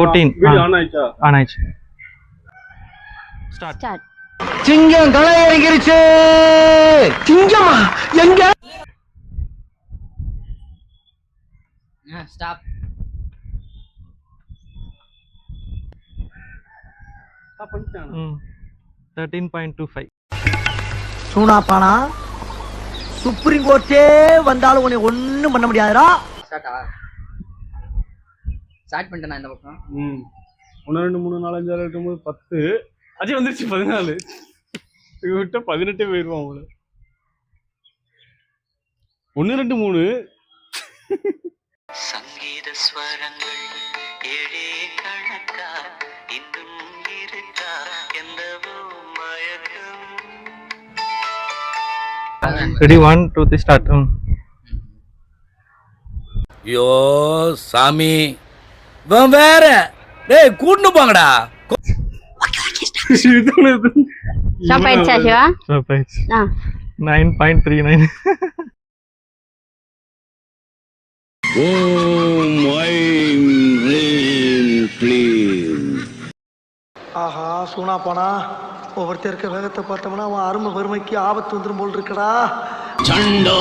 14 video on ஆயிச்சா? On ஆயிடுச்சு. Start. சிங்கம் களை இறங்கிருச்சு. சிங்கமா எங்க? ஸ்டாப். ஸ்டாப் பண்ணிட்டானா? 13.25. சூனா பானா சுப்ரீம் கோர்ட்டே வந்தாலும் உன்னை ஒண்ணும் பண்ண முடியாதுடா. ஸ்டார்ட்டா? ஸ்டார்ட் பண்ணிட்டேனா இந்த பக்கம்? 1 2 3 4 5 6 7 8 9 10. அஜய் வந்துருச்சு 14. இவ விட்டா 18 போயிருவான் அவங்கள. 1 2 3 சங்கீத ஸ்வரங்கள் ஏழே கணக்கா இன்னும் இருக்கா என்னவோ மயக்கம். Ready 1 2 3 start. ஐயோ சாமி இவன் வேற. டேய் கூட்டிட்டு போங்கடா. ஸ்டாப் ஆயிடுச்சா சிவா? ஸ்டாப் ஆயிடுச்சு. 9.39. ஆஹா சூனா பானா ஒவ்வொருத்தர் இருக்க வேகத்தை பார்த்தோம்னா அவன் அருமை பெருமைக்கு ஆபத்து வந்துடும் போல் இருக்கடா. சண்டோ